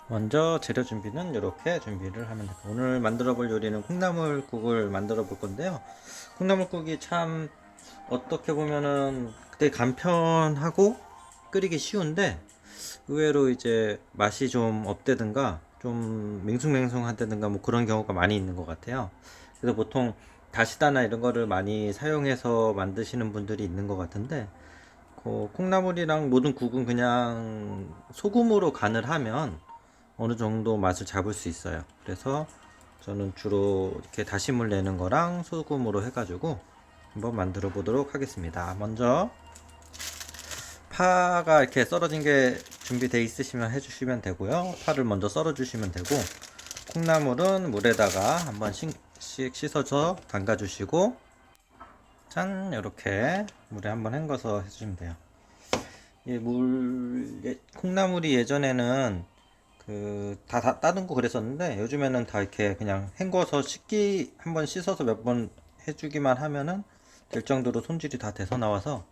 먼저 재료 준비는 이렇게 준비를 하면 됩니다. 오늘 만들어 볼 요리는 콩나물국을 만들어 볼 건데요. 콩나물국이 참 어떻게 보면은 되게 간편하고 끓이기 쉬운데 의외로 이제 맛이 좀 없다든가 좀 맹숭맹숭하다든가 뭐 그런 경우가 많이 있는 것 같아요. 그래서 보통 다시다나 이런 거를 많이 사용해서 만드시는 분들이 있는 것 같은데 콩나물이랑 모든 국은 그냥 소금으로 간을 하면 어느 정도 맛을 잡을 수 있어요. 그래서 저는 주로 이렇게 다시물 내는 거랑 소금으로 해가지고 한번 만들어 보도록 하겠습니다. 먼저 파가 이렇게 썰어진 게 준비되어 있으시면 해주시면 되고요. 파를 먼저 썰어 주시면 되고, 콩나물은 물에다가 한 번씩 씻어서 담가 주시고, 짠, 이렇게 물에 한번 헹궈서 해주시면 돼요. 콩나물이 예전에는 다 따듬고 그랬었는데 요즘에는 다 이렇게 그냥 헹궈서 한번 씻어서 몇 번 해주기만 하면은 될 정도로 손질이 다 돼서 나와서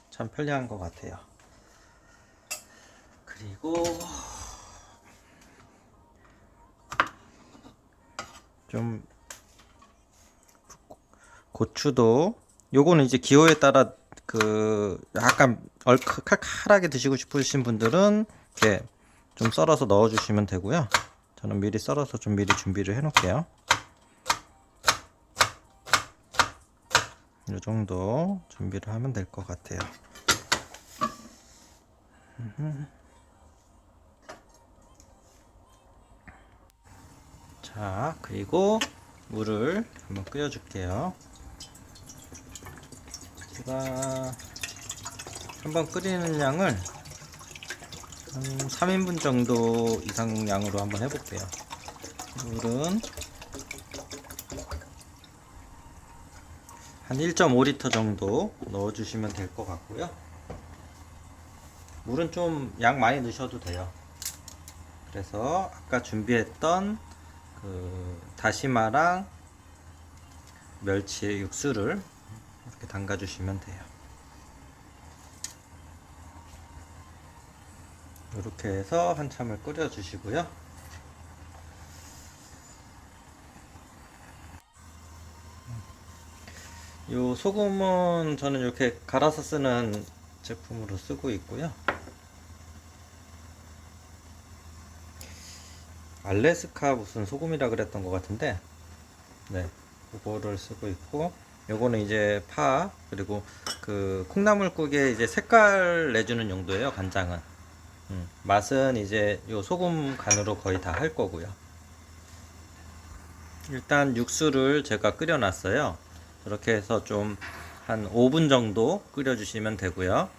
참 편리한 것 같아요. 그리고 좀 고추도 요거는 이제 기호에 따라 약간 칼칼하게 드시고 싶으신 분들은 이렇게 좀 썰어서 넣어 주시면 되고요. 저는 미리 썰어서 좀 미리 준비를 해 놓을게요. 이 정도 준비를 하면 될 것 같아요. 자, 그리고 물을 한번 끓여 줄게요. 제가 한번 끓이는 양을 한 3인분 정도 이상 양으로 한번 해볼게요. 물은 한 1.5리터 정도 넣어주시면 될 것 같고요. 물은 좀 양 많이 넣으셔도 돼요. 그래서 아까 준비했던 다시마랑 멸치 육수를 이렇게 담가주시면 돼요. 이렇게 해서 한참을 끓여주시고요. 요 소금은 저는 이렇게 갈아서 쓰는 제품으로 쓰고 있고요. 알래스카 무슨 소금이라 그랬던 것 같은데, 네, 그거를 쓰고 있고, 요거는 이제 파 그리고 콩나물국에 이제 색깔 내주는 용도예요. 간장은. 맛은 이제 요 소금 간으로 거의 다 할 거고요. 일단 육수를 제가 끓여 놨어요. 이렇게 해서 좀 한 5분 정도 끓여 주시면 되고요.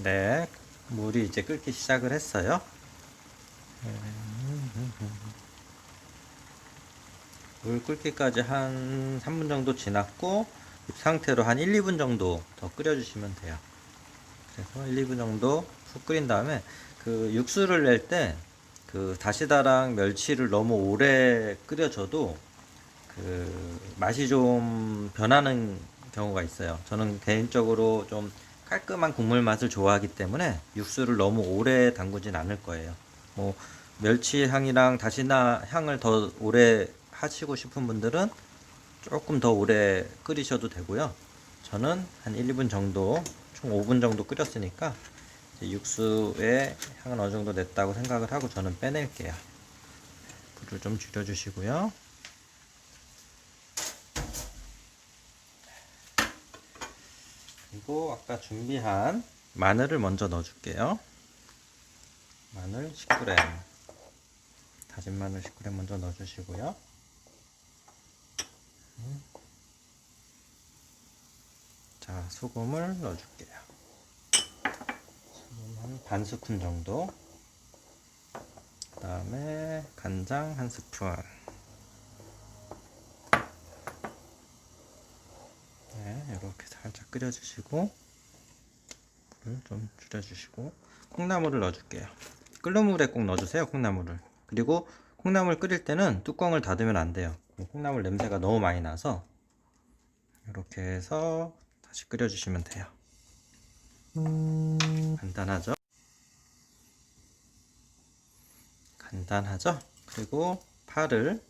네, 물이 이제 끓기 시작을 했어요. 물 끓기까지 한 3분 정도 지났고 이 상태로 한 1, 2분 정도 더 끓여 주시면 돼요. 그래서 1, 2분 정도 푹 끓인 다음에 육수를 낼 때 다시다랑 멸치를 너무 오래 끓여줘도 맛이 좀 변하는 경우가 있어요. 저는 개인적으로 좀 깔끔한 국물 맛을 좋아하기 때문에 육수를 너무 오래 담그진 않을 거예요. 뭐 멸치 향이랑 다시다 향을 더 오래 하시고 싶은 분들은 조금 더 오래 끓이셔도 되고요. 저는 한 1, 2분 정도, 총 5분 정도 끓였으니까 육수의 향은 어느 정도 냈다고 생각을 하고 저는 빼낼게요. 불을 좀 줄여주시고요. 그리고 아까 준비한 마늘을 먼저 넣어줄게요. 마늘 10g, 다진 마늘 10g 먼저 넣어주시고요. 자, 소금을 넣어줄게요. 소금 한 반 스푼 정도. 그 다음에 간장 한 스푼. 네, 이렇게 살짝 끓여주시고 물을 좀 줄여주시고 콩나물을 넣어줄게요. 끓는 물에 꼭 넣어주세요. 콩나물을. 그리고 콩나물 끓일 때는 뚜껑을 닫으면 안 돼요. 콩나물 냄새가 너무 많이 나서 이렇게 해서 다시 끓여주시면 돼요. 간단하죠? 간단하죠? 그리고 파를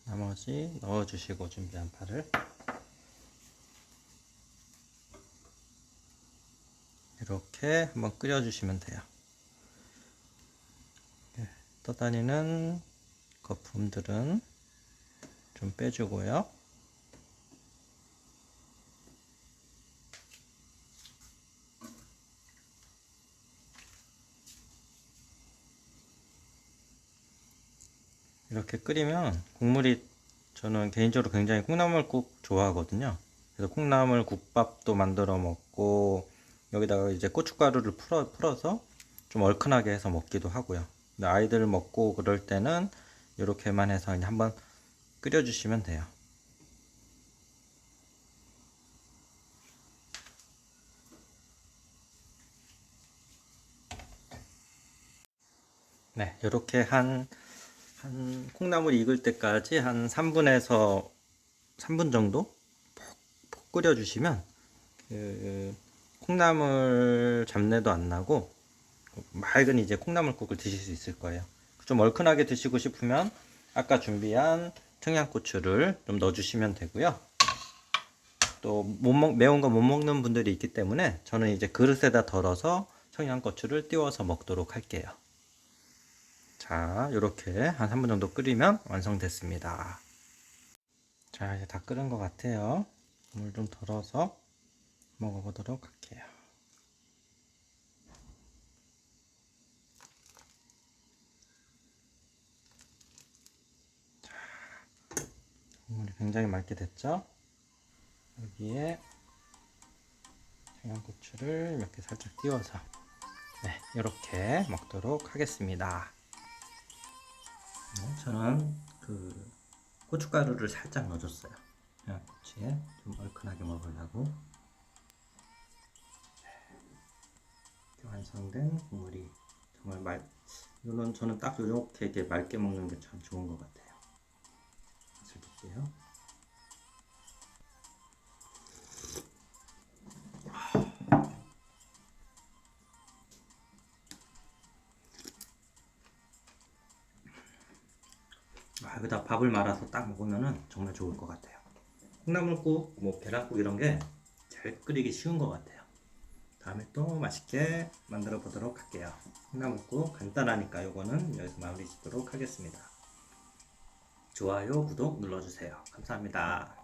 나머지 넣어주시고, 준비한 파를 이렇게 한번 끓여주시면 돼요. 떠다니는 거품들은 좀 빼주고요. 이렇게 끓이면 국물이, 저는 개인적으로 굉장히 콩나물국 좋아하거든요. 그래서 콩나물 국밥도 만들어 먹고, 여기다가 이제 고춧가루를 풀어서 좀 얼큰하게 해서 먹기도 하고요. 근데 아이들 먹고 그럴 때는 이렇게만 해서 그냥 한번 끓여주시면 돼요. 네, 이렇게 한 콩나물이 익을 때까지 한 3분에서 3분 정도 푹 끓여주시면 그 콩나물 잡내도 안 나고 맑은 이제 콩나물국을 드실 수 있을 거예요. 좀 얼큰하게 드시고 싶으면 아까 준비한 청양고추를 좀 넣어주시면 되고요. 또 매운 거 못 먹는 분들이 있기 때문에 저는 이제 그릇에다 덜어서 청양고추를 띄워서 먹도록 할게요. 자, 이렇게 한 3분 정도 끓이면 완성됐습니다. 자, 이제 다 끓은 것 같아요. 물 좀 덜어서 먹어보도록 할게요. 국물이 굉장히 맑게 됐죠? 여기에 청양고추를 이렇게 살짝 띄워서 이렇게 먹도록 하겠습니다. 저는 그 고춧가루를 살짝 넣어줬어요. 청양고추에 좀 얼큰하게 먹으려고. 이렇게 완성된 국물이 정말 이거는 저는 딱 이렇게 맑게 먹는 게 참 좋은 것 같아요. 맛을 볼게요. 여기다 밥을 말아서 딱 먹으면 정말 좋을 것 같아요. 콩나물국, 계란국 이런 게 잘 끓이기 쉬운 것 같아요. 다음에 또 맛있게 만들어 보도록 할게요. 콩나물국 간단하니까 요거는 여기서 마무리 짓도록 하겠습니다. 좋아요, 구독 눌러주세요. 감사합니다.